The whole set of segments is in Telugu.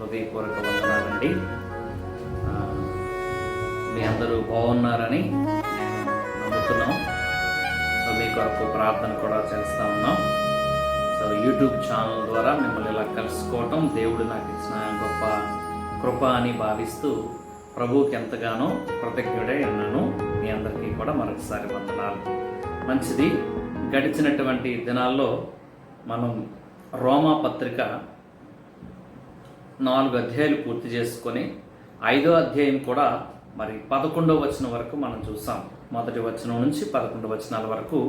హృదయపూర్వక వందనాలండి. మీ అందరూ బాగున్నారని నేను నమ్ముతున్నాం. సో మీ కొరకు ప్రార్థన కూడా చేస్తూ ఉన్నాం. సో యూట్యూబ్ ఛానల్ ద్వారా మిమ్మల్ని ఇలా కలుసుకోవటం దేవుడు నాకు ఇచ్చిన గొప్ప కృప అని భావిస్తూ ప్రభువుకి ఎంతగానో కృతజ్ఞుడై ఉన్నాను. మీ అందరికీ కూడా మరొకసారి వందనాలు. మంచిది. గడిచినటువంటి దినాల్లో మనం రోమా పత్రిక 4 అధ్యాయాలు పూర్తి చేసుకొని 5వ అధ్యాయం కూడా మరి 11వ వచనం వరకు మనం చూసాం. మొదటి వచనం నుంచి 11 వచనాల వరకు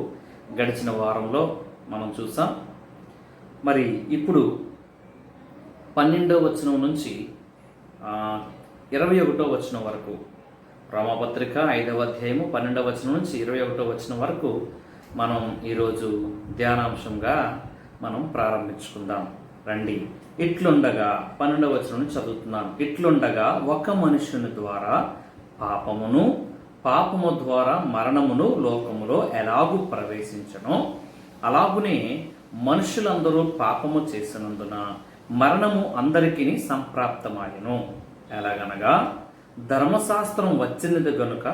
గడిచిన వారంలో మనం చూసాం. మరి ఇప్పుడు 12వ వచనం నుంచి 21వ వచనం వరకు, రోమాపత్రిక 5వ అధ్యాయము 12వ వచనం నుంచి 21వ వచనం వరకు మనం ఈరోజు ధ్యానాంశంగా మనం ప్రారంభించుకుందాం. రండి. ఇట్లుండగా 12వ వచనం నుంచి చదువుతున్నాను. ఇట్లుండగా ఒక మనుషుని ద్వారా పాపము ద్వారా మరణమును లోకములో ఎలాగూ ప్రవేశించనో అలాగునే మనుషులందరూ పాపము చేసినందున మరణము అందరికీ సంప్రాప్తమాయెను. ఎలాగనగా ధర్మశాస్త్రం వచ్చినది గనుక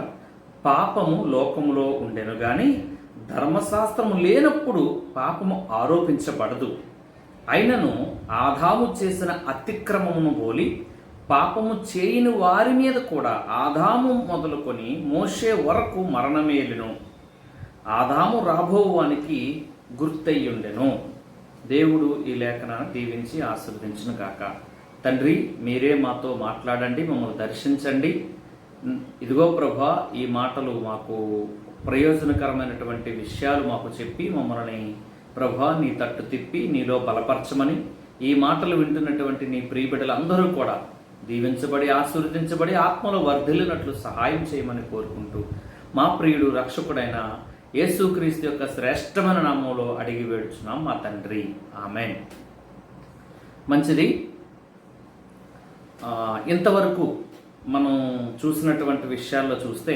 పాపము లోకములో ఉండెను గాని ధర్మశాస్త్రము లేనప్పుడు పాపము ఆరోపించబడదు. అయినను ఆదాము చేసిన అతిక్రమమును పోలి పాపము చేయని వారి మీద కూడా ఆదాము మొదలుకొని మోషే వరకు మరణమేలును. ఆదాము రాబోవానికి గుర్తయ్యుండెను. దేవుడు ఈ లేఖనాన్ని దీవించి ఆశీర్వదించును గాక. తండ్రి, మీరే మాతో మాట్లాడండి, మమ్మల్ని దర్శించండి. ఇదిగో ప్రభా, ఈ మాటలు మాకు ప్రయోజనకరమైనటువంటి విషయాలు మాకు చెప్పి మమ్మల్ని ప్రభా నీ తట్టు తిప్పి నీలో బలపరచమని, ఈ మాటలు వింటున్నటువంటి నీ ప్రియబిడ్డలందరూ కూడా దీవించబడి ఆశీర్వదించబడి ఆత్మలో వర్ధిల్లినట్లు సహాయం చేయమని కోరుకుంటూ మా ప్రియుడు రక్షకుడైన యేసుక్రీస్తు యొక్క శ్రేష్టమైన నామంలో అడిగి వేడుచున్నాం మా తండ్రి, ఆమేన్. మంచిది. ఇంతవరకు మనం చూసినటువంటి విషయాల్లో చూస్తే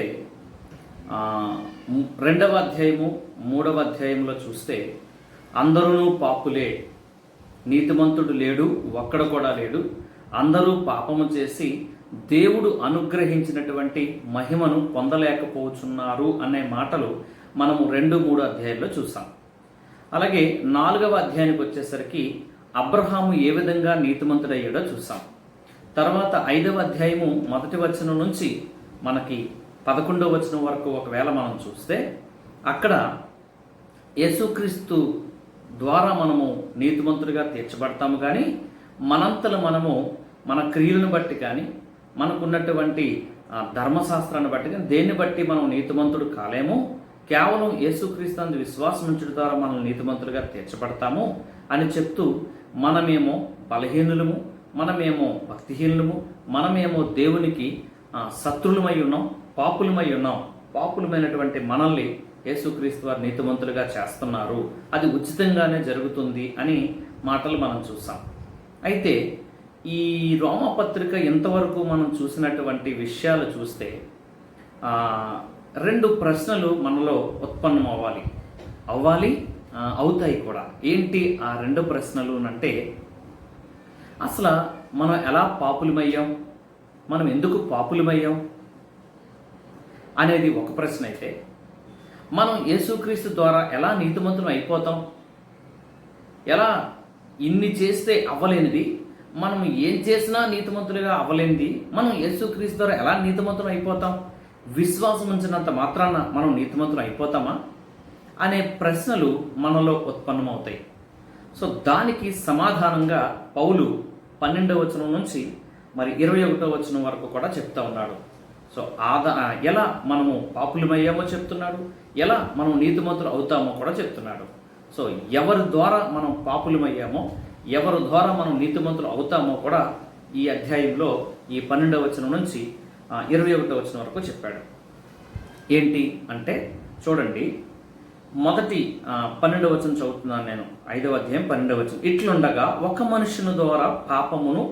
2వ అధ్యాయము 3వ అధ్యాయంలో చూస్తే అందరూ పాపులే, నీతిమంతుడు లేడు, ఒక్కడ కూడా లేడు, అందరూ పాపము చేసి దేవుడు అనుగ్రహించినటువంటి మహిమను పొందలేకపోతున్నారు అనే మాటలు మనము 2-3 అధ్యాయాల్లో చూసాం. అలాగే 4వ అధ్యాయానికి వచ్చేసరికి అబ్రహాము ఏ విధంగా నీతిమంతుడయ్యాడో చూసాం. తర్వాత 5వ అధ్యాయము 1వ వచనం నుంచి మనకి 11వ వచనం వరకు ఒకవేళ మనం చూస్తే అక్కడ యేసుక్రీస్తు ద్వారా మనము నీతిమంతులుగా తీర్చబడతాము. కానీ మనంతలో మనము మన క్రియలను బట్టి కానీ మనకున్నటువంటి ధర్మశాస్త్రాన్ని బట్టి కానీ దేన్ని బట్టి మనం నీతిమంతుడు కాలేము. కేవలం యేసుక్రీస్తు అందు విశ్వాసం ఉంచడం ద్వారా మనం నీతిమంతులుగా తీర్చబడతాము అని చెప్తూ మనమేమో బలహీనులము, మనమేమో భక్తిహీనులము, మనమేమో దేవునికి శత్రులమై ఉన్నాం, పాపులమై ఉన్నాం. పాపులమైనటువంటి మనల్ని యేసుక్రీస్తు వారు నీతిమంతులుగా చేస్తున్నారు, అది ఉచితంగానే జరుగుతుంది అని మాటలు మనం చూసాం. అయితే ఈ రోమపత్రిక ఇంతవరకు మనం చూసినటువంటి విషయాలు చూస్తే 2 ప్రశ్నలు మనలో ఉత్పన్నం అవుతాయి కూడా. ఏంటి ఆ 2 ప్రశ్నలు అంటే, అసలు మనం ఎలా పాపులమయ్యాం, మనం ఎందుకు పాపులమయ్యాం అనేది ఒక ప్రశ్న అయితే, మనం యేసుక్రీస్తు ద్వారా ఎలా నీతిమంతులం అయిపోతాం, ఎలా ఇన్ని చేస్తే అవ్వలేనిది, మనం ఏం చేసినా నీతిమంతులుగా అవ్వలేనిది మనం యేసుక్రీస్తు ద్వారా ఎలా నీతిమంతులం అయిపోతాం, విశ్వాసం ఉంచినంత మాత్రాన మనం నీతిమంతులం అయిపోతామా అనే ప్రశ్నలు మనలో ఉత్పన్నమవుతాయి. సో దానికి సమాధానంగా పౌలు 12వ వచనం నుంచి మరి 21వ వచనం వరకు కూడా చెప్తా ఉన్నాడు. సో ఎలా మనము పాపులమయ్యామో చెప్తున్నాడు, ఎలా మనం నీతిమంతులు అవుతామో కూడా చెప్తున్నాడు. సో ఎవరి ద్వారా మనం పాపులమయ్యామో, ఎవరి ద్వారా మనం నీతిమంతులు అవుతామో కూడా ఈ అధ్యాయంలో ఈ 12వ వచనం నుంచి 21వ వచనం వరకు చెప్పాడు. ఏంటి అంటే చూడండి, మొదటి 12వ వచనం చదువుతున్నాను నేను. 5వ అధ్యాయం 12వ వచనం. ఇట్లుండగా ఒక మనుషుని ద్వారా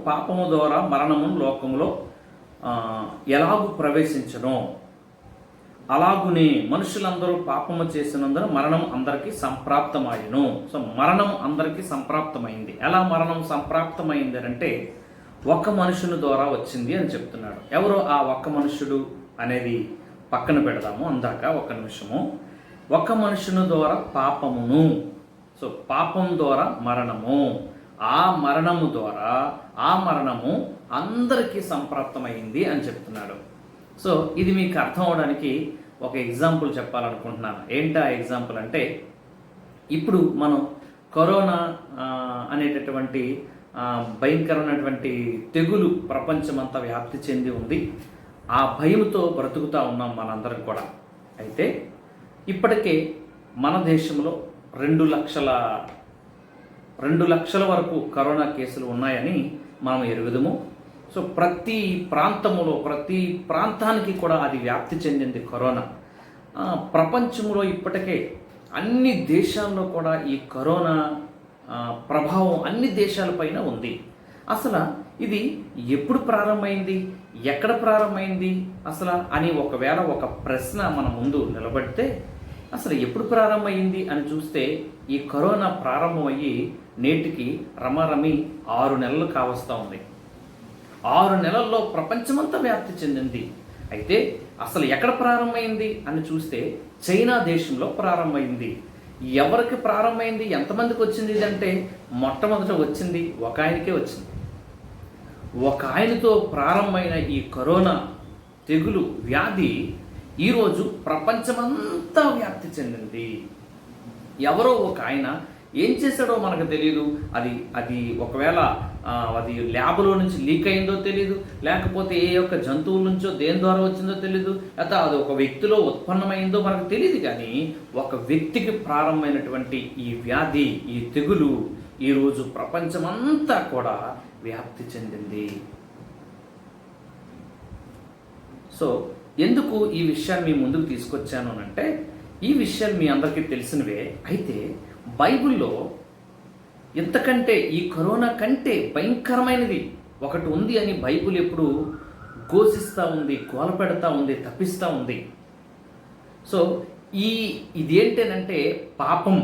పాపము ద్వారా మరణమును లోకములో ఎలాగూ ప్రవేశించను అలాగునే మనుషులందరూ పాపము చేసినందున మరణం అందరికీ సంప్రాప్తమాయెను. సో మరణం అందరికీ సంప్రాప్తమైంది. ఎలా మరణం సంప్రాప్తమైంది అంటే, ఒక్క మనుషుని ద్వారా వచ్చింది అని చెప్తున్నాడు. ఎవరో ఆ ఒక్క మనుషుడు అనేది పక్కన పెడదాము అందాక ఒక్క నిమిషము. ఒక్క మనుషుని ద్వారా పాపమును, సో పాపం ద్వారా మరణము, ఆ మరణము ద్వారా ఆ మరణము అందరికీ సంప్రాప్తమైంది అని చెప్తున్నాడు. సో ఇది మీకు అర్థం అవడానికి ఒక ఎగ్జాంపుల్ చెప్పాలనుకుంటున్నాను. ఏంటా ఎగ్జాంపుల్ అంటే, ఇప్పుడు మనం కరోనా అనేటటువంటి భయంకరమైనటువంటి తెగులు ప్రపంచమంతా వ్యాప్తి చెంది ఉంది. ఆ భయంతో బ్రతుకుతూ ఉన్నాం మనందరం కూడా. అయితే ఇప్పటికే మన దేశంలో 2 లక్షల వరకు కరోనా కేసులు ఉన్నాయని మనం ఎరుగుదము. సో ప్రతి ప్రాంతములో, ప్రతి ప్రాంతానికి కూడా అది వ్యాప్తి చెందింది కరోనా. ప్రపంచంలో ఇప్పటికే అన్ని దేశాల్లో కూడా ఈ కరోనా ప్రభావం అన్ని దేశాలపైన ఉంది. అసలు ఇది ఎప్పుడు ప్రారంభమైంది, ఎక్కడ ప్రారంభమైంది అసలు అని ఒకవేళ ఒక ప్రశ్న మన ముందు నిలబడితే, అసలు ఎప్పుడు ప్రారంభమైంది అని చూస్తే ఈ కరోనా ప్రారంభమయ్యి నేటికి రమారమి 6 నెలలు కావస్తూ ఉంది. 6 నెలల్లో ప్రపంచమంతా వ్యాప్తి చెందింది. అయితే అసలు ఎక్కడ ప్రారంభమైంది అని చూస్తే చైనా దేశంలో ప్రారంభమైంది. ఎవరికి ప్రారంభమైంది, ఎంతమందికి వచ్చింది అంటే, మొట్టమొదట వచ్చింది ఒక ఆయనకే వచ్చింది. ఒక ఆయనతో ప్రారంభమైన ఈ కరోనా తెగులు వ్యాధి ఈరోజు ప్రపంచమంతా వ్యాప్తి చెందింది. ఎవరో ఒక ఆయన ఏం చేశాడో మనకు తెలియదు. అది ఒకవేళ అది ల్యాబ్లో నుంచి లీక్ అయిందో తెలియదు, లేకపోతే ఏ యొక్క జంతువుల నుంచో దేని ద్వారా వచ్చిందో తెలియదు, లేకపోతే అది ఒక వ్యక్తిలో ఉత్పన్నమైందో మనకు తెలియదు. కానీ ఒక వ్యక్తికి ప్రారంభమైనటువంటి ఈ వ్యాధి, ఈ తెగులు ఈరోజు ప్రపంచమంతా కూడా వ్యాప్తి చెందింది. సో ఎందుకు ఈ విషయాన్ని మీ ముందుకు తీసుకొచ్చాను అంటే, ఈ విషయాలు మీ అందరికీ తెలిసినవే. అయితే బైబిల్లో ఇంతకంటే, ఈ కరోనా కంటే భయంకరమైనది ఒకటి ఉంది అని బైబిల్ ఎప్పుడు ఘోషిస్తూ ఉంది, గోల పెడతా ఉంది, తప్పిస్తూ ఉంది. సో ఇదేంటేనంటే పాపం.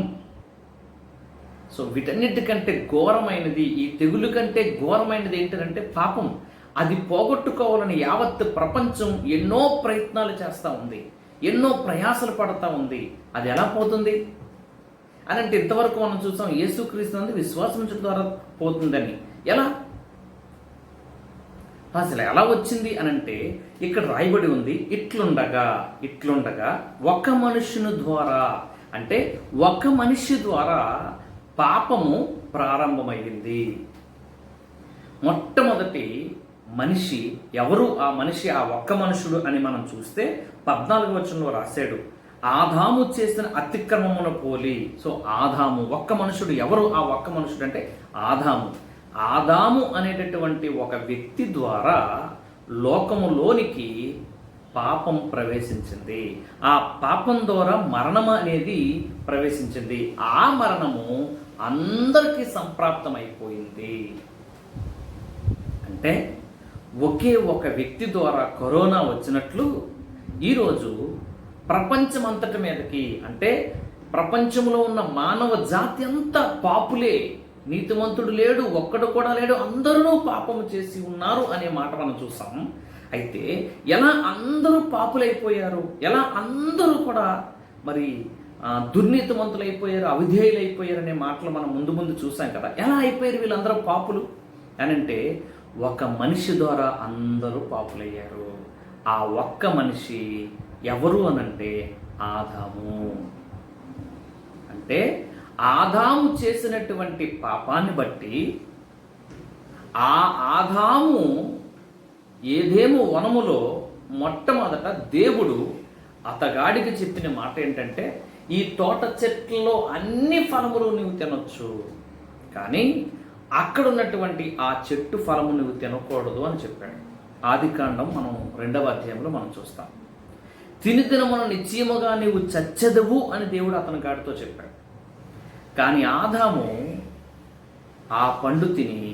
సో వీటన్నిటికంటే ఘోరమైనది, ఈ తెగులు కంటే ఘోరమైనది ఏంటంటే పాపం. అది పోగొట్టుకోవాలని యావత్ ప్రపంచం ఎన్నో ప్రయత్నాలు చేస్తూ ఉంది, ఎన్నో ప్రయాసలు పడుతూ ఉంది. అది ఎలా పోతుంది అని అంటే, ఇంతవరకు మనం చూసాం యేసుక్రీస్తు నందు విశ్వాసం ద్వారా పోతుందని. ఎలా అసలు ఎలా వచ్చింది అని అంటే, ఇక్కడ రాయబడి ఉంది, ఇట్లుండగా ఒక మనుషుని ద్వారా, అంటే ఒక మనిషి ద్వారా పాపము ప్రారంభమైంది. మొట్టమొదటి మనిషి ఎవరు? ఆ మనిషి, ఆ ఒక్క మనుషుడు అని మనం చూస్తే 14వ వచనంలో రాశాడు, ఆదాము చేసిన అతిక్రమమును పోలి. సో ఆదాము ఒక్క మనుషుడు. ఎవరు ఆ ఒక్క మనుషుడు అంటే ఆదాము అనేటటువంటి ఒక వ్యక్తి ద్వారా లోకములోనికి పాపం ప్రవేశించింది. ఆ పాపం ద్వారా మరణం అనేది ప్రవేశించింది. ఆ మరణము అందరికీ సంప్రాప్తమైపోయింది. అంటే ఒకే ఒక వ్యక్తి ద్వారా కరోనా వచ్చినట్లు ఈరోజు ప్రపంచమంతటి మీదకి, అంటే ప్రపంచంలో ఉన్న మానవ జాతి అంతా పాపులే, నీతిమంతుడు లేడు, ఒక్కడు కూడా లేడు, అందరూ పాపము చేసి ఉన్నారు అనే మాట మనం చూసాం. అయితే ఎలా అందరూ పాపులైపోయారు, ఎలా అందరూ కూడా మరి దుర్నీతిమంతులైపోయారు, అవిధేయులైపోయారు అనే మాటలు మనం ముందు చూసాం కదా. ఎలా అయిపోయారు వీళ్ళందరూ పాపులు అని అంటే, ఒక మనిషి ద్వారా అందరూ పాపులయ్యారు. ఆ ఒక్క మనిషి ఎవరు అనంటే ఆదాము. అంటే ఆదాము చేసినటువంటి పాపాన్ని బట్టి ఆ ఆదాము ఏదేమో వనములో మొట్టమొదట దేవుడు అతగాడికి చెప్పిన మాట ఏంటంటే, ఈ తోట చెట్లలో అన్ని ఫలములు నువ్వు తినొచ్చు, కానీ అక్కడ ఉన్నటువంటి ఆ చెట్టు ఫలము నువ్వు తినకూడదు అని చెప్పాడు. ఆదికాండం మనం 2వ అధ్యాయంలో మనం చూస్తాం. తినమును నిశ్చయముగా నీవు చచ్చెదవు అని దేవుడు అతని గాడితో చెప్పాడు. కానీ ఆదాము ఆ పండు తిని,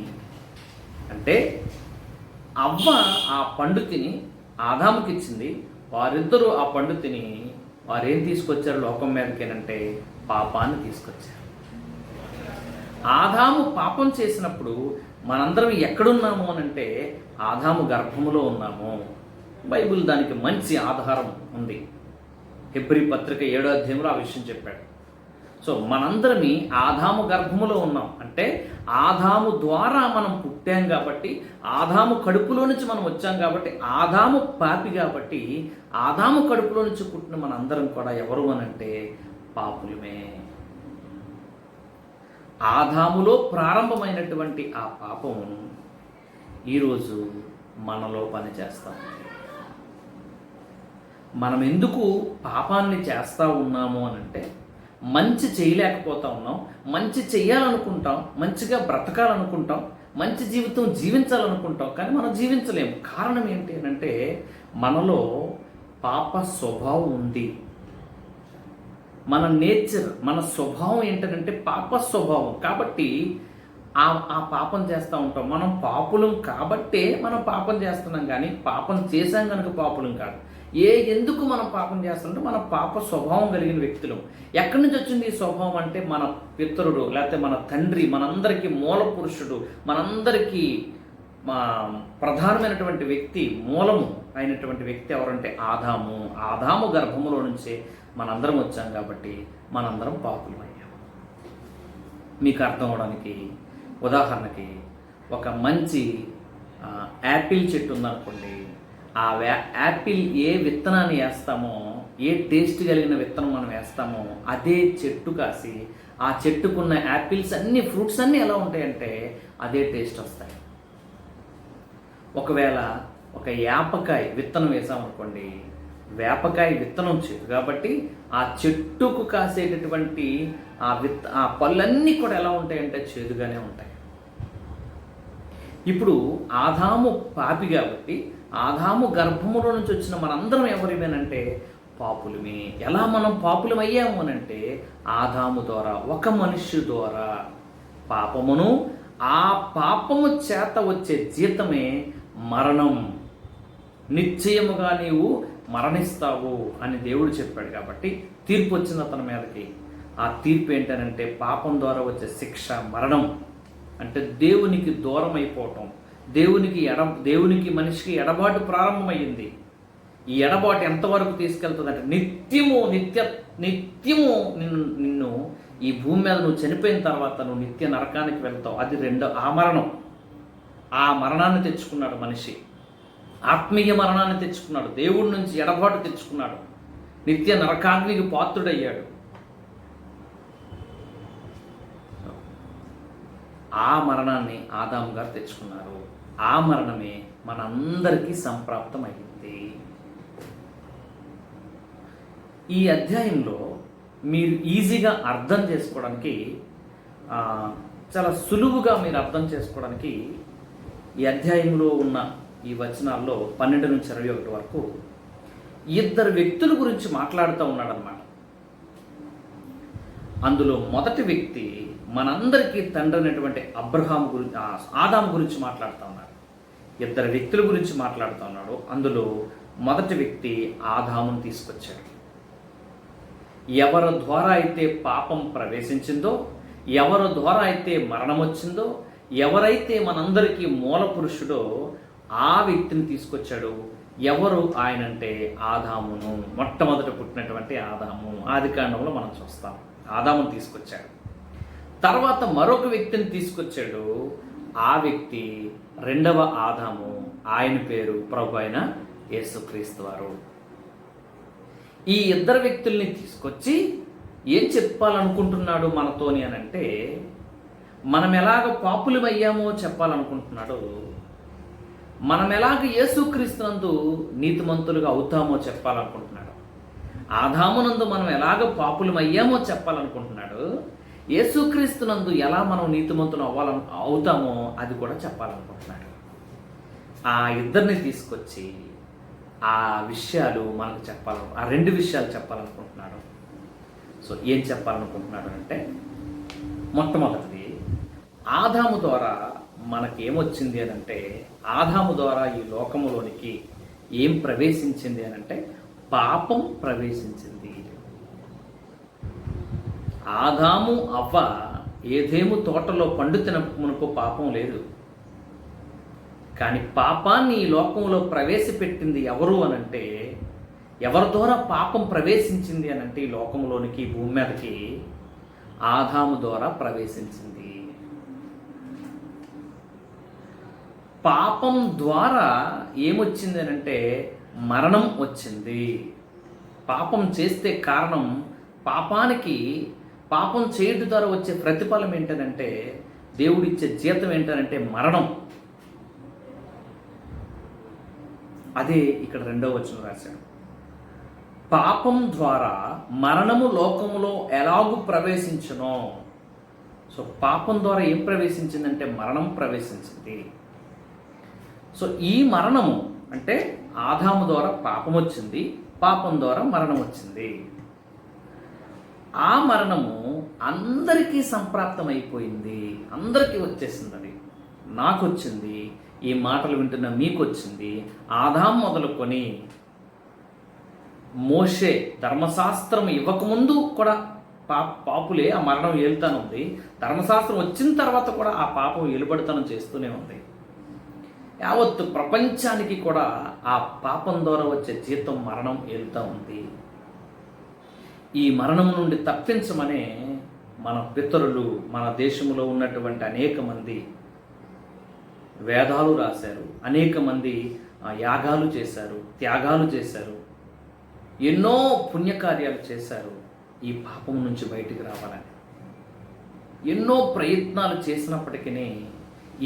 అంటే అవ్వ ఆ పండు తిని ఆదాముకి ఇచ్చింది. వారిద్దరూ ఆ పండు తిని వారేం తీసుకొచ్చారు లోకం మీదకేనంటే పాపాన్ని తీసుకొచ్చారు. ఆదాము పాపం చేసినప్పుడు మనందరం ఎక్కడున్నాము అని అంటే ఆదాము గర్భములో ఉన్నాము. బైబిల్ దానికి మంచి ఆధారం ఉంది. హెబ్రీ పత్రిక 7వ అధ్యాయంలో ఆ విషయం చెప్పాడు. సో మనందరమీ ఆదాము గర్భములో ఉన్నాం అంటే ఆదాము ద్వారా మనం పుట్టాం కాబట్టి, ఆదాము కడుపులో నుంచి మనం వచ్చాం కాబట్టి, ఆదాము పాపి కాబట్టి, ఆదాము కడుపులో నుంచి పుట్టిన మనందరం కూడా ఎవరు అనంటే పాపులమే. ఆదాములో ప్రారంభమైనటువంటి ఆ పాపము ఈరోజు మనలో పనిచేస్తాం. మనం ఎందుకు పాపాన్ని చేస్తూ ఉన్నాము అనంటే మంచి చేయలేకపోతా ఉన్నాం, మంచి చెయ్యాలనుకుంటాం, మంచిగా బ్రతకాలనుకుంటాం, మంచి జీవితం జీవించాలనుకుంటాం, కానీ మనం జీవించలేము. కారణం ఏంటి అంటే మనలో పాప స్వభావం ఉంది. మన నేచర్, మన స్వభావం ఏంటంటే పాప స్వభావం. కాబట్టి ఆ పాపం చేస్తూ ఉంటాం. మనం పాపులం కాబట్టే మనం పాపం చేస్తున్నాం, కానీ పాపం చేశాం కనుక పాపులం కాదు. ఎందుకు మనం పాపం చేస్తుంటే మన పాప స్వభావం కలిగిన వ్యక్తులు. ఎక్కడి నుంచి వచ్చింది ఈ స్వభావం అంటే మన పితరుడు, లేకపోతే మన తండ్రి, మనందరికీ మూల పురుషుడు, మనందరికీ ప్రధానమైనటువంటి వ్యక్తి, మూలము అయినటువంటి వ్యక్తి ఎవరంటే ఆదాము. ఆదాము గర్భములో నుంచే మనందరం వచ్చాం కాబట్టి మనందరం పాపులం అయ్యాము. మీకు అర్థం అవడానికి ఉదాహరణకి ఒక మంచి యాపిల్ చెట్టు ఉందనుకోండి. ఆ యాపిల్ ఏ విత్తనాన్ని వేస్తామో, ఏ టేస్ట్ కలిగిన విత్తనం మనం వేస్తామో అదే చెట్టు కాసి ఆ చెట్టుకున్న యాపిల్స్ అన్ని, ఫ్రూట్స్ అన్నీ ఎలా ఉంటాయంటే అదే టేస్ట్ వస్తాయి. ఒకవేళ ఒక వేపకాయ విత్తనం వేసామనుకోండి, వేపకాయ విత్తనం చెట్టు కాబట్టి ఆ చెట్టుకు కాసేటటువంటి ఆ పళ్ళన్నీ కూడా ఎలా ఉంటాయంటే చేదుగానే ఉంటాయి. ఇప్పుడు ఆదాము పాపి కాబట్టి ఆదాము గర్భములో నుంచి వచ్చిన మనందరం ఎవరిమేనంటే పాపులమే. ఎలా మనం పాపులం అయ్యాము అనంటే ఆదాము ద్వారా, ఒక మనిషి ద్వారా పాపమును, ఆ పాపము చేత వచ్చే జీతమే మరణం. నిశ్చయముగా నీవు మరణిస్తావు అని దేవుడు చెప్పాడు. కాబట్టి తీర్పు వచ్చింది అతని మీదకి. ఆ తీర్పు ఏంటనంటే పాపం ద్వారా వచ్చే శిక్ష మరణం. అంటే దేవునికి దూరం అయిపోవటం, దేవునికి మనిషికి ఎడబాటు ప్రారంభమైంది. ఈ ఎడబాటు ఎంతవరకు తీసుకెళ్తుంది అంటే నిత్యము నిన్ను ఈ భూమి మీద నువ్వు చనిపోయిన తర్వాత నువ్వు నిత్య నరకానికి వెళ్తావు. అది మరణం. ఆ మరణాన్ని తెచ్చుకున్నాడు మనిషి. ఆత్మీయ మరణాన్ని తెచ్చుకున్నాడు. దేవుడి నుంచి ఎడబాటు తెచ్చుకున్నాడు. నిత్య నరకాగ్నికి పాత్రుడయ్యాడు. ఆ మరణాన్ని ఆదాము గారు తెచ్చుకున్నారు. ఆ మరణమే మనందరికీ సంప్రాప్తమైంది. ఈ అధ్యాయంలో మీరు ఈజీగా అర్థం చేసుకోవడానికి, చాలా సులువుగా మీరు అర్థం చేసుకోవడానికి ఈ అధ్యాయంలో ఉన్న ఈ వచనాల్లో 12 నుంచి 21 వరకు ఇద్దరు వ్యక్తుల గురించి మాట్లాడుతూ ఉన్నాడనమాట. అందులో మొదటి వ్యక్తి మనందరికీ తండ్రి అయినటువంటి ఆదాము గురించి మాట్లాడుతూ ఉన్నాడు. ఇద్దరు వ్యక్తుల గురించి మాట్లాడుతూ ఉన్నాడు. అందులో మొదటి వ్యక్తి ఆదామును తీసుకొచ్చాడు. ఎవరి ద్వారా అయితే పాపం ప్రవేశించిందో, ఎవరి ద్వారా అయితే మరణం వచ్చిందో, ఎవరైతే మనందరికీ మూల పురుషుడో ఆ వ్యక్తిని తీసుకొచ్చాడు. ఎవరు ఆయన అంటే ఆదామును, మొట్టమొదట పుట్టినటువంటి ఆదాము. ఆదికాండంలో మనం చూస్తాం. ఆదామును తీసుకొచ్చాడు. తర్వాత మరొక వ్యక్తిని తీసుకొచ్చాడు. ఆ వ్యక్తి రెండవ ఆదాము. ఆయన పేరు ప్రభు అయిన యేసుక్రీస్తు వారు. ఈ ఇద్దరు వ్యక్తుల్ని తీసుకొచ్చి ఏం చెప్పాలనుకుంటున్నాడు మనతోని అని అంటే, మనం ఎలాగ పాపులమయ్యామో చెప్పాలనుకుంటున్నాడు. మనం ఎలాగ యేసుక్రీస్తునందు నీతిమంతులుగా అవుతామో చెప్పాలనుకుంటున్నాడు. ఆదామునందు మనం ఎలాగ పాపులమయ్యామో చెప్పాలనుకుంటున్నాడు. యేసుక్రీస్తునందు ఎలా మనం నీతిమంతులు అవుతామో అది కూడా చెప్పాలనుకుంటున్నాడు. ఆ ఇద్దరిని తీసుకొచ్చి ఆ విషయాలు మనకు ఆ రెండు విషయాలు చెప్పాలనుకుంటున్నాడు. సో ఏం చెప్పాలనుకుంటున్నాడు అంటే, మొట్టమొదటిది ఆదాము ద్వారా మనకేమొచ్చింది అని అంటే, ఆదాము ద్వారా ఈ లోకములోనికి ఏం ప్రవేశించింది అని అంటే పాపం ప్రవేశించింది. ఆదాము అవ్వ ఏదేము తోటలో పండు తినక మునుపు పాపం లేదు. కానీ పాపాన్ని ఈ లోకంలో ప్రవేశపెట్టింది ఎవరు అనంటే, ఎవరి ద్వారా పాపం ప్రవేశించింది అనంటే ఈ లోకంలోనికి, భూమి మీదకి ఆదాము ద్వారా ప్రవేశించింది. పాపం ద్వారా ఏమొచ్చింది అనంటే మరణం వచ్చింది. పాపం చేస్తే కారణం, పాపం చేయడం ద్వారా వచ్చే ప్రతిఫలం ఏంటనంటే, దేవుడిచ్చే జీతం ఏంటనంటే మరణం. అదే ఇక్కడ 2వ వచనం రాశాడు. పాపం ద్వారా మరణము లోకములో ఎలాగూ ప్రవేశించునో. సో పాపం ద్వారా ఏం ప్రవేశించిందంటే మరణం ప్రవేశించింది. సో ఈ మరణము అంటే ఆదాము ద్వారా పాపం వచ్చింది, పాపం ద్వారా మరణం వచ్చింది. ఆ మరణము అందరికీ సంప్రాప్తమైపోయింది, అందరికీ వచ్చేసింది. అది నాకు వచ్చింది, ఈ మాటలు వింటున్న మీకు వచ్చింది. ఆదాం మొదలుకొని మోషే ధర్మశాస్త్రం ఇవ్వకముందు కూడా పాపులే ఆ మరణం ఏలుతానుంది. ధర్మశాస్త్రం వచ్చిన తర్వాత కూడా ఆ పాపం ఏలుబడితనం చేస్తూనే ఉంది. యావత్తు ప్రపంచానికి కూడా ఆ పాపం ద్వారా వచ్చే జీతం మరణం ఏలుతూ ఉంది. ఈ మరణం నుండి తప్పించమనే మన పితరులు, మన దేశంలో ఉన్నటువంటి అనేక మంది వేదాలు రాశారు, అనేక మంది యాగాలు చేశారు, త్యాగాలు చేశారు, ఎన్నో పుణ్యకార్యాలు చేశారు ఈ పాపం నుంచి బయటికి రావాలని. ఎన్నో ప్రయత్నాలు చేసినప్పటికీ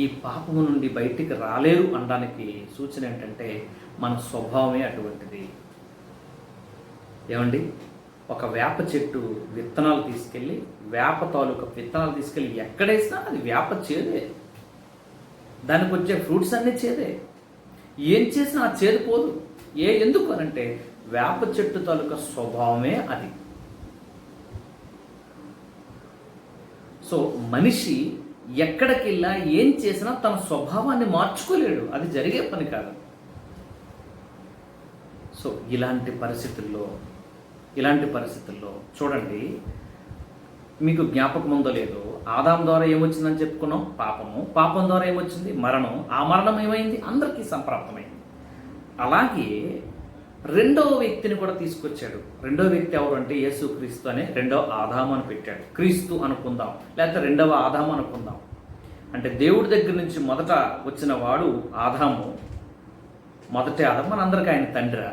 ఈ పాపము నుండి బయటికి రాలేరు అనడానికి సూచన ఏంటంటే మన స్వభావమే అటువంటిది. ఏమండి, ఒక వేప చెట్టు విత్తనాలు తీసుకెళ్ళి, వేప తాలూకా విత్తనాలు తీసుకెళ్ళి ఎక్కడేసినా అది వేప చేదే, దానికి వచ్చే ఫ్రూట్స్ అన్నీ చేదే. ఏం చేసినా ఆ చేదు పోదు. ఎందుకు అనంటే వేప చెట్టు తాలూకా స్వభావమే అది. సో మనిషి ఎక్కడికి వెళ్ళా ఏం చేసినా తన స్వభావాన్ని మార్చుకోలేడు, అది జరిగే పని కాదు. సో ఇలాంటి పరిస్థితుల్లో చూడండి, మీకు జ్ఞాపకం ఉందో లేదో, ఆదాం ద్వారా ఏమొచ్చిందని చెప్పుకున్నాం? పాపం ద్వారా ఏమొచ్చింది? మరణం. ఆ మరణం ఏమైంది? అందరికీ సంప్రాప్తమైంది. అలాగే 2వ వ్యక్తిని కూడా తీసుకొచ్చాడు. 2వ వ్యక్తి ఎవరు అంటే యేసుక్రీస్తు అనే 2వ ఆదాము అని పెట్టాడు. క్రీస్తు అనుకుందాం, లేకపోతే 2వ ఆదాము అనుకుందాం. అంటే దేవుడి దగ్గర నుంచి మొదట వచ్చిన వాడు ఆదాము, మొదటి ఆదాము, మనందరికీ ఆయన తండ్రి.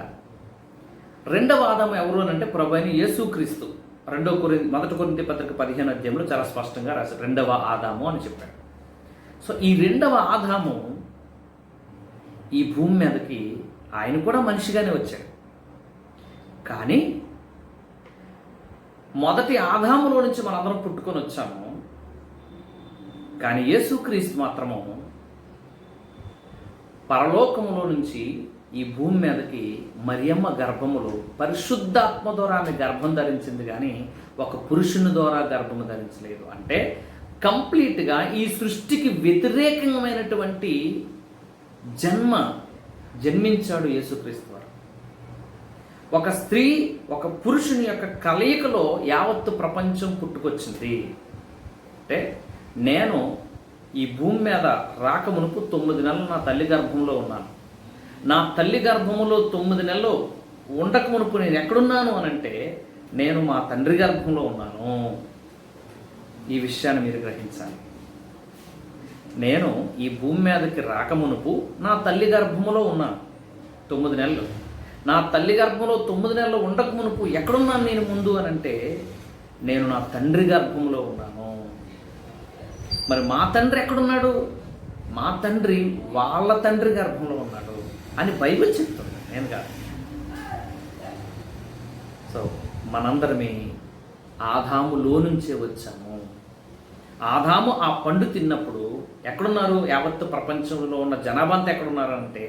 2వ ఆదాము ఎవరు అని అంటే ప్రభు అయిన యేసుక్రీస్తు. 1 కొరింథీ పత్రిక 15వ అధ్యాయంలో చాలా స్పష్టంగా రాశారు 2వ ఆదాము అని చెప్పాడు. సో ఈ 2వ ఆదాము ఈ భూమి మీదకి ఆయన కూడా మనిషిగానే వచ్చాడు. కానీ మొదటి ఆదాములో నుంచి మనందరం పుట్టుకొని వచ్చాము. కానీ యేసుక్రీస్తు మాత్రము పరలోకములో నుంచి ఈ భూమి మీదకి మరియమ్మ గర్భములో పరిశుద్ధాత్మ ద్వారా ఆమె గర్భం ధరించింది, కానీ ఒక పురుషుని ద్వారా గర్భము ధరించలేదు. అంటే కంప్లీట్గా ఈ సృష్టికి వ్యతిరేకమైనటువంటి జన్మించాడు యేసుక్రీస్తు వారు. ఒక స్త్రీ ఒక పురుషుని యొక్క కలయికలో యావత్తు ప్రపంచం పుట్టుకొచ్చింది. అంటే నేను ఈ భూమి మీద రాకమునుపు 9 నెలలు నా తల్లి గర్భంలో ఉన్నాను. నా తల్లి గర్భములో 9 నెలలు ఉండకమునుపు నేను ఎక్కడున్నాను అనంటే నేను మా తండ్రి గర్భంలో ఉన్నాను. ఈ విషయాన్ని మీరు గ్రహించాలి. నేను ఈ భూమి మీదకి రాకమునుపు నా తల్లి గర్భములో ఉన్నాను 9 నెలలు. నా తల్లి గర్భంలో 9 నెలలు ఉండకమునుపు ఎక్కడున్నాను నేను ముందు అనంటే నేను నా తండ్రి గర్భంలో ఉన్నాను. మరి మా తండ్రి ఎక్కడున్నాడు? మా తండ్రి వాళ్ళ తండ్రి గర్భంలో ఉన్నాడు అని బైబిల్ చెప్తుంది, నేను కాదు. సో మనందరమే ఆదాములో నుంచే వచ్చాము. ఆదాము ఆ పండు తిన్నప్పుడు ఎక్కడున్నారు? యావత్తు ప్రపంచంలో ఉన్న జనాభా అంతా ఎక్కడున్నారు అంటే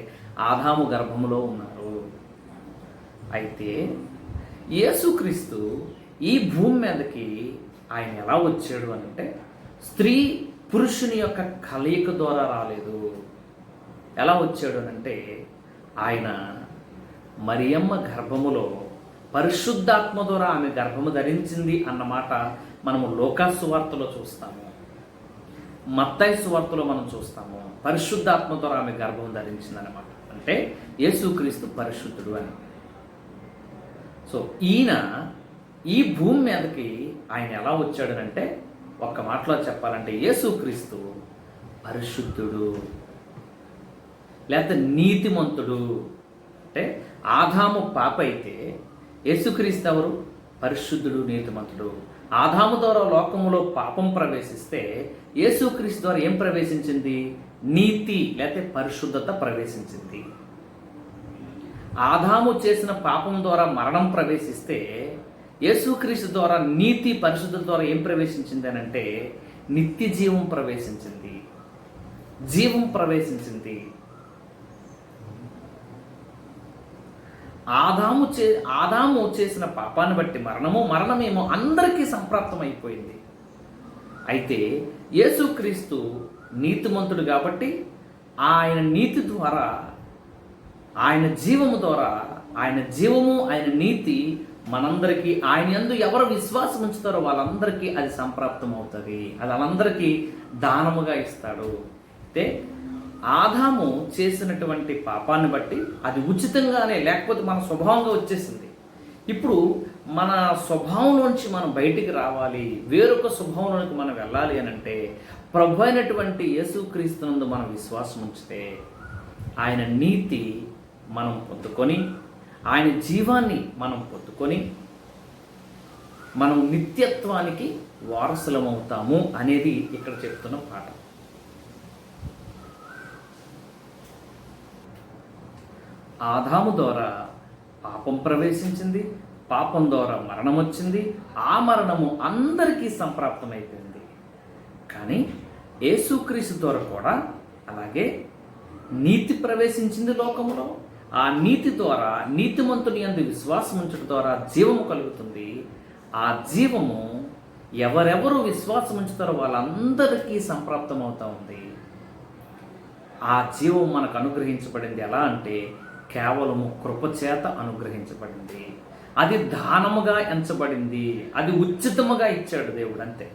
ఆదాము గర్భములో ఉన్నారు. అయితే యేసుక్రీస్తు ఈ భూమి మీదకి ఆయన ఎలా వచ్చాడు అంటే స్త్రీ పురుషుని యొక్క కలయిక ద్వారా రాలేదు. ఎలా వచ్చాడు అంటే ఆయన మరియమ్మ గర్భములో పరిశుద్ధాత్మ ద్వారా ఆమె గర్భము ధరించింది అన్నమాట మనము లూకా సువార్తలో చూస్తాము. మత్తయి సువార్తలో మనం చూస్తాము పరిశుద్ధాత్మ ద్వారా ఆమె గర్భం ధరించిందనమాట. అంటే యేసుక్రీస్తు పరిశుద్ధుడు అని. సో ఈయన ఈ భూమి మీదకి ఆయన ఎలా వచ్చాడనంటే, ఒక్క మాటలో చెప్పాలంటే యేసుక్రీస్తు పరిశుద్ధుడు, లేకపోతే నీతిమంతుడు. అంటే ఆదాము పాప అయితే యేసుక్రీస్తు ఎవరు? పరిశుద్ధుడు, నీతిమంతుడు. ఆదాము ద్వారా లోకములో పాపం ప్రవేశిస్తే యేసుక్రీస్తు ద్వారా ఏం ప్రవేశించింది? నీతి లేకపోతే పరిశుద్ధత ప్రవేశించింది. ఆదాము చేసిన పాపం ద్వారా మరణం ప్రవేశిస్తే యేసుక్రీస్తు ద్వారా నీతి పరిశుద్ధత ద్వారా ఏం ప్రవేశించింది అని అంటే నిత్య జీవం ప్రవేశించింది, జీవం ప్రవేశించింది. ఆదాము చేసిన పాపాన్ని బట్టి మరణమేమో అందరికీ సంప్రాప్తం అయిపోయింది. అయితే యేసుక్రీస్తు నీతిమంతుడు కాబట్టి ఆయన నీతి ద్వారా, ఆయన జీవము ద్వారా, ఆయన జీవము ఆయన నీతి మనందరికీ, ఆయన యందు ఎవరు విశ్వాసం ఉంచుతారో వాళ్ళందరికీ అది సంప్రాప్తం అవుతుంది. అది వాళ్ళందరికీ దానముగా ఇస్తాడు. అయితే ఆదాము చేసినటువంటి పాపాన్ని బట్టి అది ఉచితంగానే, లేకపోతే మన స్వభావంగా వచ్చేసింది. ఇప్పుడు మన స్వభావంలోంచి మనం బయటికి రావాలి, వేరొక స్వభావంలోనికి మనం వెళ్ళాలి అని అంటే ప్రభు అయినటువంటి యేసుక్రీస్తునందు మనం విశ్వాసం ఉంచితే ఆయన నీతి మనం పొందుకొని, ఆయన జీవాన్ని మనం పొందుకొని మనం నిత్యత్వానికి వారసులమవుతాము అనేది ఇక్కడ చెప్తున్న పాఠం. ఆదాము ద్వారా పాపం ప్రవేశించింది, పాపం ద్వారా మరణం వచ్చింది, ఆ మరణము అందరికీ సంప్రాప్తమైపోయింది. కానీ యేసుక్రీస్తు ద్వారా కూడా అలాగే నీతి ప్రవేశించింది లోకములో. ఆ నీతి ద్వారా, నీతిమంతుని యందు విశ్వాసం ఉంచడం ద్వారా జీవము కలుగుతుంది. ఆ జీవము ఎవరెవరు విశ్వాసం ఉంచుతారో వాళ్ళందరికీ సంప్రాప్తం అవుతా ఉంది. ఆ జీవం మనకు అనుగ్రహించబడింది ఎలా అంటే కేవలము కృపచేత అనుగ్రహించబడింది. అది దానముగా ఎంచబడింది, అది ఉచితముగా ఇచ్చాడు దేవుడు, అంతే.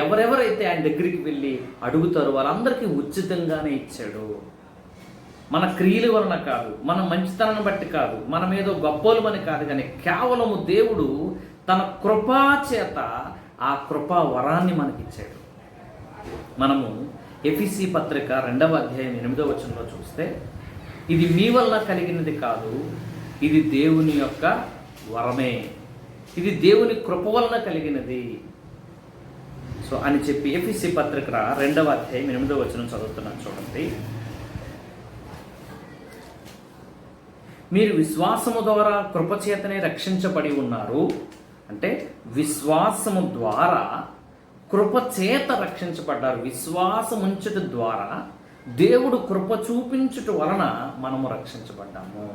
ఎవరెవరైతే ఆయన దగ్గరికి వెళ్ళి అడుగుతారో వాళ్ళందరికీ ఉచితంగానే ఇచ్చాడు. మన క్రియల వలన కాదు, మన మంచితనాన్ని బట్టి కాదు, మనం ఏదో గొప్పోలమని కాదు, కానీ కేవలము దేవుడు తన కృపా చేత ఆ కృపా వరాన్ని మనకిచ్చాడు. మనము ఎఫెసీ పత్రిక 2వ అధ్యాయం 8వ వచనంలో చూస్తే, ఇది మీ వల్ల కలిగినది కాదు, ఇది దేవుని యొక్క వరమే, ఇది దేవుని కృప వలన కలిగినది. సో అని చెప్పి ఎఫెసీ పత్రిక 2వ అధ్యాయం 8వ వచనం చదువుతున్నాను చూడండి. మీరు విశ్వాసము ద్వారా కృపచేతనే రక్షించబడి ఉన్నారు. అంటే విశ్వాసము ద్వారా కృపచేత రక్షించబడ్డారు. విశ్వాసముంచుట ద్వారా దేవుడు కృప చూపించుట వలన మనము రక్షించబడ్డాము.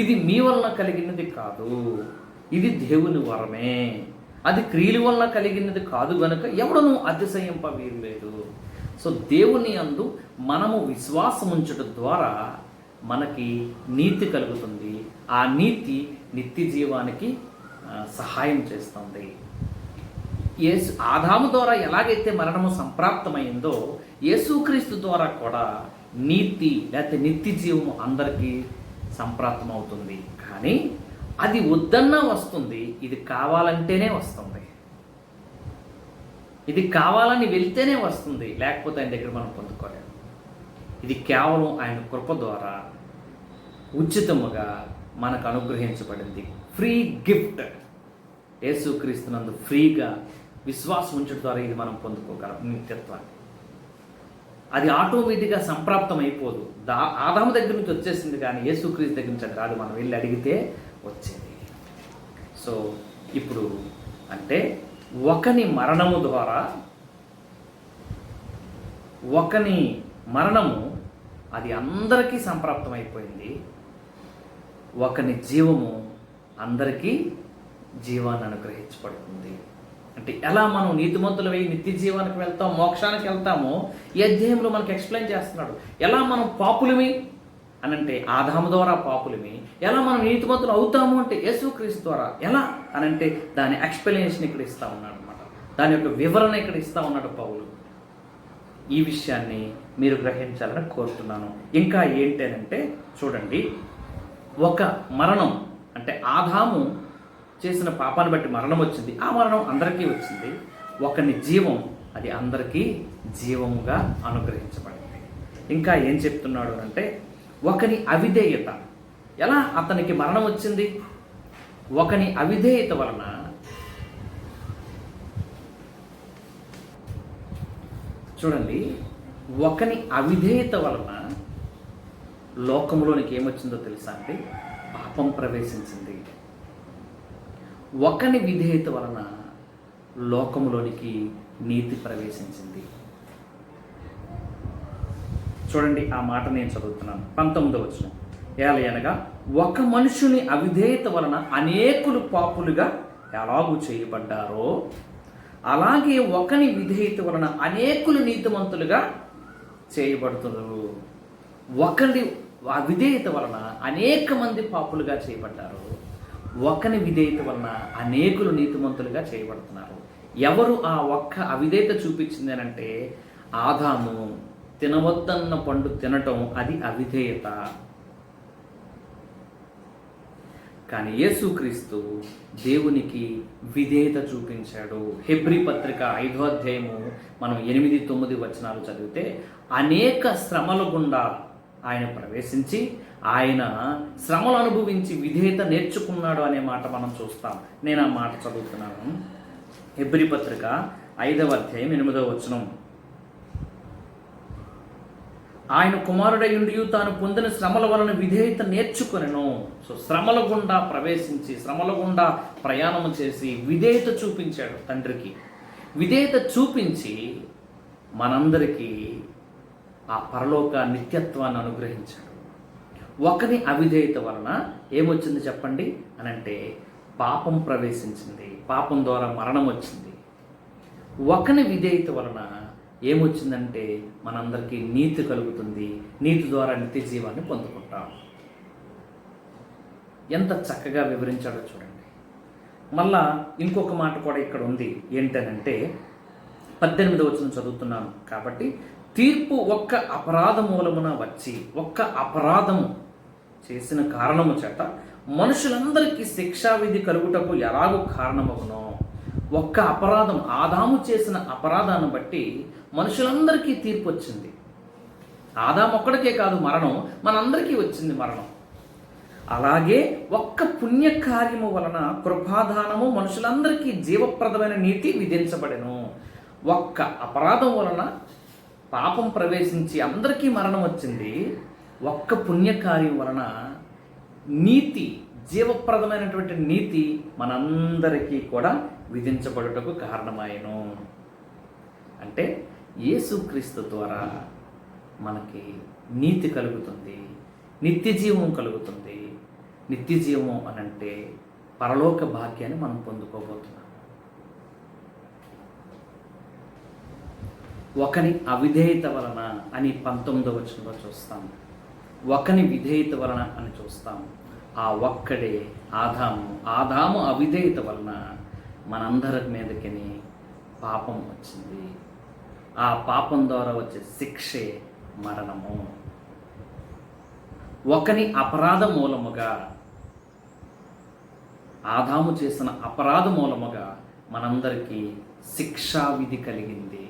ఇది మీ వలన కలిగినది కాదు, ఇది దేవుని వరమే, అది క్రియల వలన కలిగినది కాదు గనుక ఎవడను అతిశయింప వీల్లేదు. సో దేవుని యందు మనము విశ్వాసముంచుట ద్వారా మనకి నీతి కలుగుతుంది. ఆ నీతి నిత్య జీవానికి సహాయం చేస్తుంది. ఆదాము ద్వారా ఎలాగైతే మరణము సంప్రాప్తమైందో యేసుక్రీస్తు ద్వారా కూడా నీతి లేకపోతే నిత్య జీవము అందరికీ సంప్రాప్తమవుతుంది. కానీ అది వద్దన్నా వస్తుంది, ఇది కావాలంటేనే వస్తుంది. ఇది కావాలని వెళ్తేనే వస్తుంది, లేకపోతే ఆయన దగ్గర మనం పొందుకోలేము. ఇది కేవలం ఆయన కృప ద్వారా ఉచితముగా మనకు అనుగ్రహించబడింది. Free gift. యేసుక్రీస్తునందు ఫ్రీగా విశ్వాసం ఉంచడం ద్వారా ఇది మనం పొందుకోగలం నిత్యత్వాన్ని. అది ఆటోమేటిక్గా సంప్రాప్తం అయిపోదు. ఆదాము దగ్గర నుంచి వచ్చేసింది, కానీ యేసుక్రీస్తు దగ్గర నుంచి అది రాదు, మనం వెళ్ళి అడిగితే వచ్చింది. సో ఇప్పుడు అంటే ఒకని మరణము ద్వారా, ఒకని మరణము అది అందరికీ సంప్రాప్తం అయిపోయింది. ఒకని జీవము అందరికీ జీవాన్ని అనుగ్రహించబడుతుంది. అంటే ఎలా మనం నీతిమంతులమై నిత్య జీవానికి వెళ్తాం, మోక్షానికి వెళ్తామో ఈ అధ్యాయంలో మనకు ఎక్స్ప్లెయిన్ చేస్తున్నాడు. ఎలా మనం పాపులమి అని అంటే ఆదాము ద్వారా పాపులమి, ఎలా మనం నీతిమంతులు అవుతాము అంటే యేసుక్రీస్తు ద్వారా, ఎలా అని అంటే దాని ఎక్స్ప్లెనేషన్ ఇక్కడ ఇస్తా ఉన్నాడు అనమాట. దాని యొక్క వివరణ ఇక్కడ ఇస్తా ఉన్నాడు పౌలు. ఈ విషయాన్ని మీరు గ్రహించాలని కోరుతున్నాను. ఇంకా ఏంటంటే చూడండి, ఒక మరణం అంటే ఆదాము చేసిన పాపాన్ని బట్టి మరణం వచ్చింది. ఆ మరణం అందరికీ వచ్చింది. ఒకని జీవం అది అందరికీ జీవముగా అనుగ్రహించబడింది. ఇంకా ఏం చెప్తున్నాడు అంటే, ఒకని అవిధేయత, ఎలా అతనికి మరణం వచ్చింది? ఒకని అవిధేయత వలన, చూడండి, ఒకని అవిధేయత వలన లోకంలోనికి ఏమొచ్చిందో తెలుసా అండి? పాపం ప్రవేశించింది. ఒకని విధేయత వలన లోకంలోనికి నీతి ప్రవేశించింది. చూడండి, ఆ మాట నేను చదువుతున్నాను. 19వ వచనం. ఏలయనగా ఒక మనుషుని అవిధేయత వలన అనేకులు పాపులుగా ఎలాగూ చేయబడ్డారో, అలాగే ఒకని విధేయత వలన అనేకులు నీతిమంతులుగా చేయబడుతున్నారు. ఒకరి అవిధేయత వలన అనేక మంది పాపులుగా చేయబడ్డారు. ఒకని విధేయత వలన అనేకులు నీతిమంతులుగా చేయబడుతున్నారు. ఎవరు ఆ ఒక్క అవిధేయత చూపించింది అంటే, ఆదాము తినవద్దన్న పండు తినటం అది అవిధేయత. కానీ యేసుక్రీస్తు దేవునికి విధేయత చూపించాడు. హెబ్రీ పత్రిక 5వ అధ్యాయము మనం 8-9 వచనాలు చదివితే, అనేక శ్రమల గుండా ఆయన ప్రవేశించి ఆయన శ్రమలు అనుభవించి విధేయత నేర్చుకున్నాడు అనే మాట మనం చూస్తాం. నేను ఆ మాట చదువుతున్నాను. హెబ్రీ పత్రిక 5వ అధ్యాయం 8వ వచనం. ఆయన కుమారుడయుండి తాను పొందిన శ్రమల వలన విధేయత నేర్చుకొనెను. సో శ్రమల గుండా ప్రవేశించి, శ్రమల గుండా ప్రయాణం చేసి విధేయత చూపించాడు తండ్రికి. విధేయత చూపించి మనందరికీ ఆ పరలోక నిత్యత్వాన్ని అనుగ్రహించాడు. ఒకని అవిధేయత వలన ఏమొచ్చింది చెప్పండి అని అంటే, పాపం ప్రవేశించింది. పాపం ద్వారా మరణం వచ్చింది. ఒకని విధేయత వలన ఏమొచ్చిందంటే, మనందరికీ నీతి కలుగుతుంది. నీతి ద్వారా నిత్య జీవాన్ని పొందుకుంటాం. ఎంత చక్కగా వివరించాడో చూడండి. మళ్ళా ఇంకొక మాట కూడా ఇక్కడ ఉంది. ఏంటనంటే 18వ వచనం చదువుతున్నాను. కాబట్టి తీర్పు ఒక్క అపరాధ మూలమున వచ్చి, ఒక్క అపరాధము చేసిన కారణము చేత మనుషులందరికీ శిక్షావిధి కలుగుటకు ఎలాగో కారణమవునో, ఒక్క అపరాధం, ఆదాము చేసిన అపరాధాన్ని బట్టి మనుషులందరికీ తీర్పు వచ్చింది. ఆదాము ఒక్కడికే కాదు మరణం, మనందరికీ వచ్చింది మరణం. అలాగే ఒక్క పుణ్యకార్యము వలన కృపాదానము మనుషులందరికీ జీవప్రదమైన నీతి విధించబడెను. ఒక్క అపరాధం వలన పాపం ప్రవేశించి అందరికీ మరణం వచ్చింది. ఒక్క పుణ్యకార్యం వలన నీతి, జీవప్రదమైనటువంటి నీతి మనందరికీ కూడా విధించబడుటకు కారణమాయను. అంటే యేసుక్రీస్తు ద్వారా మనకి నీతి కలుగుతుంది, నిత్య జీవం కలుగుతుంది. నిత్య జీవం అనంటే పరలోక భాగ్యాన్ని మనం పొందుకోబోతున్నాం. ఒకని అవిధేయత వలన అని 19వ వచనంలో చూస్తాం. ఒకని విధేయత వలన అని చూస్తాం. ఆ ఒక్కడే ఆదాము. ఆదాము అవిధేయత వలన మనందరి మీదకి పాపం వచ్చింది. ఆ పాపం ద్వారా వచ్చే శిక్షే మరణము. ఒకని అపరాధ మూలముగా, ఆదాము చేసిన అపరాధ మూలముగా మనందరికీ శిక్షావిధి కలిగింది.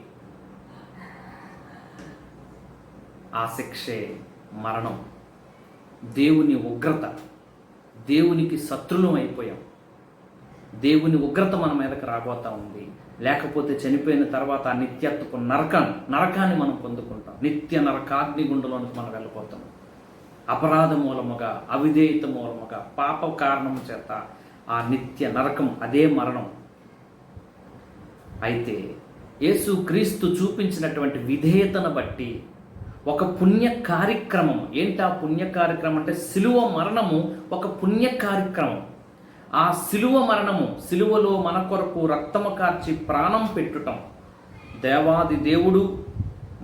ఆ శిక్షే మరణం. దేవుని ఉగ్రత, దేవునికి శత్రులం అయిపోయాం. దేవుని ఉగ్రత మన మీదకి రాబోతా ఉంది. లేకపోతే చనిపోయిన తర్వాత ఆ నిత్యత్వపు నరకాన్ని మనం పొందుకుంటాం. నిత్య నరకాగ్ని గుండెలోనికి మనం వెళ్ళిపోతాం. అపరాధ మూలముగా, అవిధేయత మూలముగా, పాప కారణం చేత ఆ నిత్య నరకం, అదే మరణం. అయితే యేసుక్రీస్తు చూపించినటువంటి విధేయతను బట్టి ఒక పుణ్య కార్యక్రమం. ఏంటి ఆ పుణ్య కార్యక్రమం అంటే, సిలువ మరణము ఒక పుణ్య కార్యక్రమం. ఆ సిలువ మరణము, సిలువలో మన కొరకు రక్తము కార్చి ప్రాణం పెట్టుటం. దేవాది దేవుడు,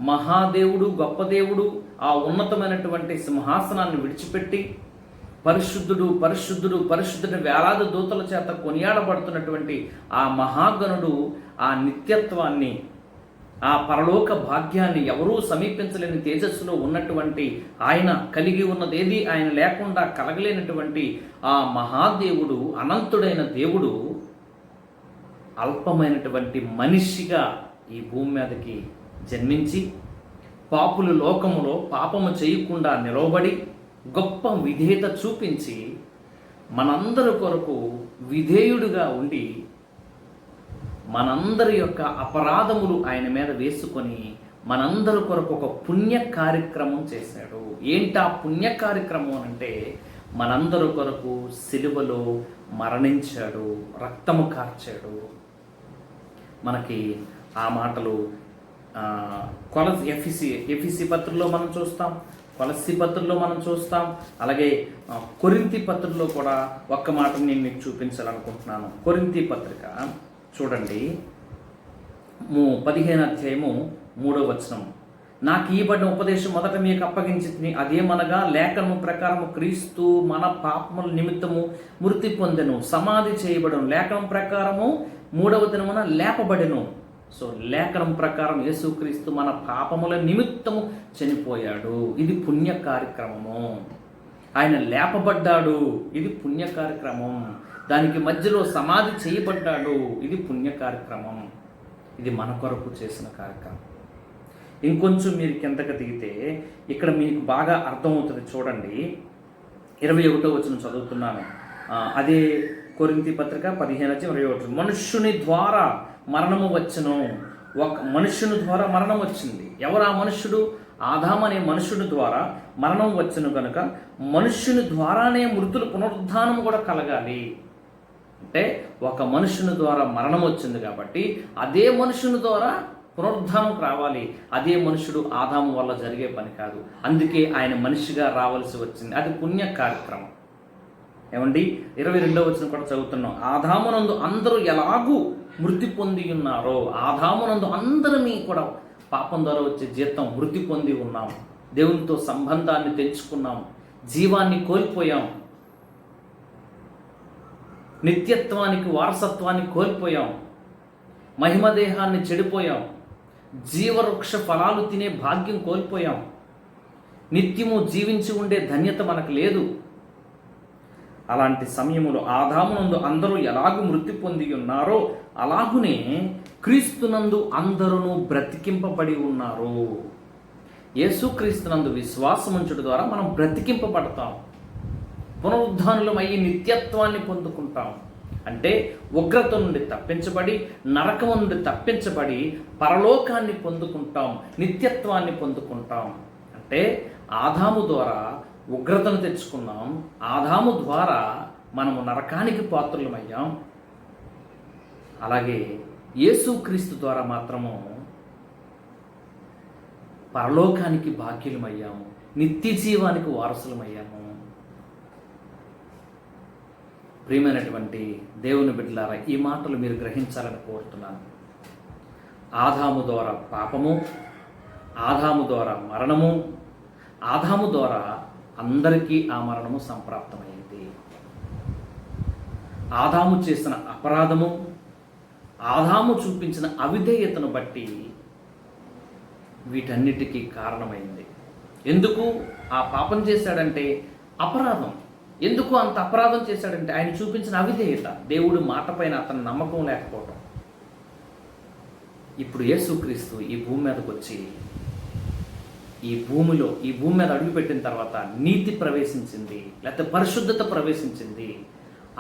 మహాదేవుడు, గొప్ప దేవుడు ఆ ఉన్నతమైనటువంటి సింహాసనాన్ని విడిచిపెట్టి పరిశుద్ధుడు పరిశుద్ధుడు పరిశుద్ధుని వేలాది దూతల చేత కొనియాడబడుతున్నటువంటి ఆ మహాగణుడు ఆ నిత్యత్వాన్ని, ఆ పరలోక భాగ్యాన్ని, ఎవరూ సమీపించలేని తేజస్సులో ఉన్నటువంటి ఆయన, కలిగి ఉన్నదేది ఆయన లేకుండా కలగలేనటువంటి ఆ మహాదేవుడు, అనంతుడైన దేవుడు అల్పమైనటువంటి మనిషిగా ఈ భూమి మీదకి జన్మించి పాపులు లోకములో పాపము చేయకుండా నిలవబడి గొప్ప విధేయత చూపించి మనందరి కొరకు విధేయుడుగా ఉండి మనందరి యొక్క అపరాధములు ఆయన మీద వేసుకొని మనందరి కొరకు ఒక పుణ్య కార్యక్రమం చేశాడు. ఏంటా పుణ్య కార్యక్రమం అంటే మనందరి కొరకు సిలువలో మరణించాడు, రక్తము కార్చాడు. మనకి ఆ మాటలు ఎఫెసీ పత్రికలో మనం చూస్తాం, కొలస్సీ పత్రికలో మనం చూస్తాం, అలాగే కొరింథీ పత్రికలో కూడా ఒక్క మాట నేను మీకు చూపించాలనుకుంటున్నాను. కొరింథీ పత్రిక చూడండి, 15వ అధ్యాయము 3వ వచనం. నాకు ఇవ్వబడిన ఉపదేశం మొదట మీకు అప్పగించి, అదేమనగా లేఖనము ప్రకారము క్రీస్తు మన పాపముల నిమిత్తము మృతి పొందెను, సమాధి చేయబడను, లేఖనం ప్రకారము 3వ దినమున లేపబడెను. సో లేఖనం ప్రకారం యేసుక్రీస్తు మన పాపముల నిమిత్తము చనిపోయాడు, ఇది పుణ్య కార్యక్రమము. ఆయన లేపబడ్డాడు, ఇది పుణ్య కార్యక్రమం. దానికి మధ్యలో సమాధి చేయబడ్డాడు, ఇది పుణ్య కార్యక్రమం. ఇది మన కొరకు చేసిన కార్యక్రమం. ఇంకొంచెం మీరు కిందకి దిగితే ఇక్కడ మీకు బాగా అర్థమవుతుంది. చూడండి, 21వ వచనం చదువుతున్నాను. అదే కొరింథీ పత్రిక 15:21. మనుష్యుని ద్వారా మరణము వచ్చును. ఒక మనుష్యుని ద్వారా మరణం వచ్చింది. ఎవరు ఆ మనుష్యుడు? ఆదాము అనే మనుష్యుని ద్వారా మరణం వచ్చును కనుక మనుష్యుని ద్వారానే మృతులు పునరుద్ధానం కూడా కలగాలి. అంటే ఒక మనుష్యుని ద్వారా మరణం వచ్చింది కాబట్టి అదే మనుష్యుని ద్వారా పునరుద్ధానం రావాలి. అదే మనుషుడు ఆదాము వల్ల జరిగే పని కాదు. అందుకే ఆయన మనిషిగా రావాల్సి వచ్చింది. అది పుణ్య కార్యక్రమం. ఏమండి, 22వ వచనం కూడా చదువుతున్నాం. ఆదామునందు అందరూ ఎలాగూ మృతి పొంది ఉన్నారో, ఆదామునందు అందరమీ కూడా పాపం ద్వారా వచ్చే జీతం మృతి పొంది ఉన్నాం. దేవునితో సంబంధాన్ని తెంచుకున్నాం, జీవాన్ని కోల్పోయాం, నిత్యత్వానికి వారసత్వాన్ని కోల్పోయాం, మహిమదేహాన్ని చెడిపోయాం, జీవవృక్ష ఫలాలు తినే భాగ్యం కోల్పోయాం, నిత్యము జీవించి ఉండే ధన్యత మనకు లేదు. అలాంటి సమయములో ఆదామునందు అందరూ ఎలాగూ మృతి పొంది ఉన్నారో అలాగునే క్రీస్తునందు అందరూ బ్రతికింపబడి ఉన్నారు. యేసుక్రీస్తునందు విశ్వాసముంచుట ద్వారా మనం బ్రతికింపబడతాం, పునరుద్ధానులమయ్యి నిత్యత్వాన్ని పొందుకుంటాం. అంటే ఉగ్రత నుండి తప్పించబడి, నరకము నుండి తప్పించబడి పరలోకాన్ని పొందుకుంటాం, నిత్యత్వాన్ని పొందుకుంటాం. అంటే ఆదాము ద్వారా ఉగ్రతను తెచ్చుకున్నాం, ఆదాము ద్వారా మనము నరకానికి పాత్రులమయ్యాం. అలాగే యేసుక్రీస్తు ద్వారా మాత్రము పరలోకానికి భాగ్యులమయ్యాము, నిత్య జీవానికి వారసులమయ్యాము. ప్రియమైనటువంటి దేవుని బిడ్డలారా, ఈ మాటలు మీరు గ్రహించాలని కోరుతున్నాను. ఆదాము ద్వారా పాపము, ఆదాము ద్వారా మరణము, ఆదాము ద్వారా అందరికీ ఆ మరణము సంప్రాప్తమైంది. ఆదాము చేసిన అపరాధము, ఆదాము చూపించిన అవిధేయతను బట్టి వీటన్నిటికీ కారణమైంది. ఎందుకు ఆ పాపం చేశాడంటే అపరాధం. ఎందుకు అంత అపరాధం చేశాడంటే ఆయన చూపించిన అవిధేయత, దేవుడి మాట పైన అతని నమ్మకం లేకపోవటం. ఇప్పుడు యేసుక్రీస్తు ఈ భూమి మీదకి వచ్చి ఈ భూమి మీద అడుగుపెట్టిన తర్వాత నీతి ప్రవేశించింది, లేకపోతే పరిశుద్ధత ప్రవేశించింది.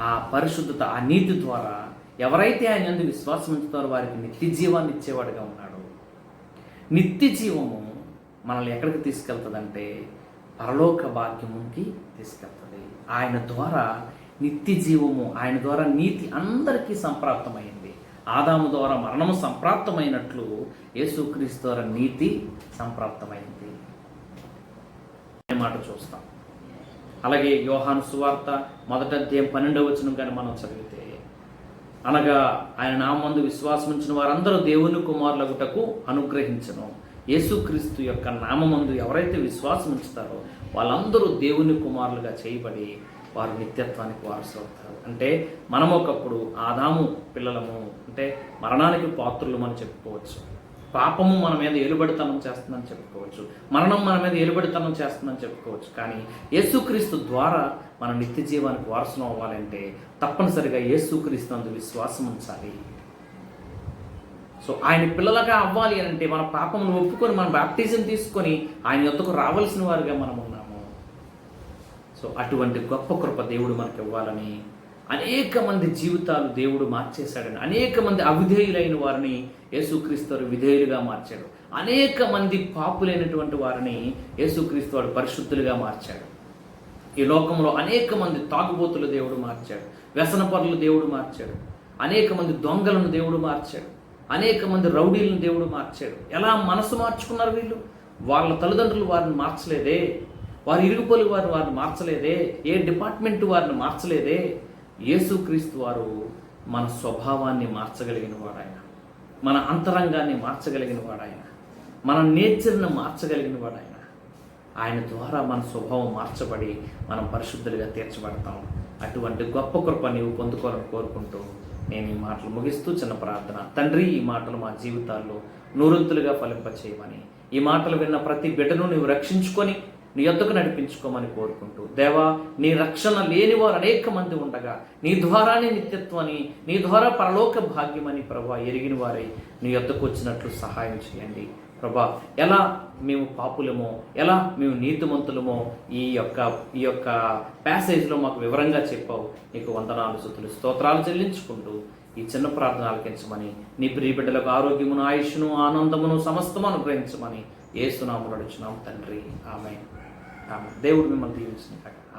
ఆ పరిశుద్ధత, ఆ నీతి ద్వారా ఎవరైతే ఆయన యందు విశ్వాసం ఉంచుతారో వారికి నిత్య జీవాన్ని ఇచ్చేవాడుగా ఉన్నాడు. నిత్య జీవము మనల్ని ఎక్కడికి తీసుకెళ్తుందంటే పరలోక భాగ్యముకి తీసుకెళ్తుంది. ఆయన ద్వారా నిత్య జీవము, ఆయన ద్వారా నీతి అందరికీ సంప్రాప్తమైంది. ఆదాము ద్వారా మరణము సంప్రాప్తమైనట్లు యేసుక్రీస్తు ద్వారా నీతి సంప్రాప్తమైంది మాట చూస్తాం. అలాగే యోహాను సువార్త 1వ అధ్యాయం 12వ వచనం కానీ మనం చదివితే, అనగా ఆయన నామందు విశ్వాసం ఉంచిన వారందరూ దేవుని కుమారులగుటకు అనుగ్రహించను. యేసుక్రీస్తు యొక్క నామమందు ఎవరైతే విశ్వాసం ఉంచుతారో వాళ్ళందరూ దేవుని కుమారులుగా చేయబడి వారు నిత్యత్వానికి వారసులు అవుతారు. అంటే మనం ఒకప్పుడు ఆదాము పిల్లలము, అంటే మరణానికి పాత్రులు అని చెప్పుకోవచ్చు. పాపము మన మీద ఏలుబడితనం చేస్తుందని చెప్పుకోవచ్చు. మరణం మన మీద ఏలుబడితనం చేస్తుందని చెప్పుకోవచ్చు. కానీ యేసుక్రీస్తు ద్వారా మన నిత్య జీవానికి వారసులం అవ్వాలంటే తప్పనిసరిగా యేసుక్రీస్తు నందు విశ్వాసం ఉంచాలి. సో ఆయన పిల్లలుగా అవ్వాలి అని అంటే మన పాపమును ఒప్పుకొని మన బాప్టిజం తీసుకొని ఆయన యొద్దకు రావాల్సిన వారిగా మనం ఉన్నాము. సో అటువంటి గొప్ప కృప దేవుడు మనకు ఇవ్వాలని అనేక మంది జీవితాలు దేవుడు మార్చేశాడని, అనేక మంది అవిధేయులైన వారిని యేసుక్రీస్తు విధేయులుగా మార్చాడు. అనేక మంది పాపులైనటువంటి వారిని యేసుక్రీస్తు వాడు పరిశుద్ధులుగా మార్చాడు. ఈ లోకంలో అనేక మంది తాగుబోతులు దేవుడు మార్చాడు, వ్యసనపరులు దేవుడు మార్చాడు, అనేక మంది దొంగలను దేవుడు మార్చాడు, అనేక మంది రౌడీలను దేవుడు మార్చాడు. ఎలా మనసు మార్చుకున్నారు వీళ్ళు? వాళ్ళ తల్లిదండ్రులు వారిని మార్చలేదే, వారి ఇరుగుపొరుగు వారిని మార్చలేదే, ఏ డిపార్ట్మెంట్ వారిని మార్చలేదే. యేసుక్రీస్తు వారు మన స్వభావాన్ని మార్చగలిగిన వాడాయన, మన అంతరంగాన్ని మార్చగలిగిన వాడాయన, మన నేచర్ను మార్చగలిగిన వాడాయన. ఆయన ద్వారా మన స్వభావం మార్చబడి మనం పరిశుద్ధులుగా తీర్చబడతాం. అటువంటి గొప్ప కృప నీవు పొందుకోవాలని కోరుకుంటూ నేను ఈ మాటలు ముగిస్తూ చిన్న ప్రార్థన. తండ్రి, ఈ మాటలు మా జీవితాల్లో నూరంతులుగా ఫలింపచేయమని, ఈ మాటలు విన్న ప్రతి బిడ్డను నీవు రక్షించుకొని నీ యొద్దకు నడిపించుకోమని కోరుకుంటూ, దేవా, నీ రక్షణ లేని వారు అనేక మంది ఉండగా నీ ద్వారానే నిత్యత్వని, నీ ద్వారా పరలోక భాగ్యమని ప్రభా ఎరిగిన వారై నీ యొద్దకు వచ్చినట్లు సహాయం చేయండి ప్రభా. ఎలా మేము పాపులమో, ఎలా మేము నీతిమంతులమో ఈ యొక్క ప్యాసేజ్లో మాకు వివరంగా చెప్పావు. నీకు వందనాలు, స్తుతులు, స్తోత్రాలు చెల్లించుకుంటూ ఈ చిన్న ప్రార్థన ఆలకించమని, నీ ప్రియ బిడ్డలకు ఆరోగ్యమును, ఆయుష్ను, ఆనందమును సమస్తము అనుగ్రహించమని యేసు నామములో అడుగుచున్నాము తండ్రి. ఆమేన్. దేవుడు మిమ్మల్ని దీవించును గాక.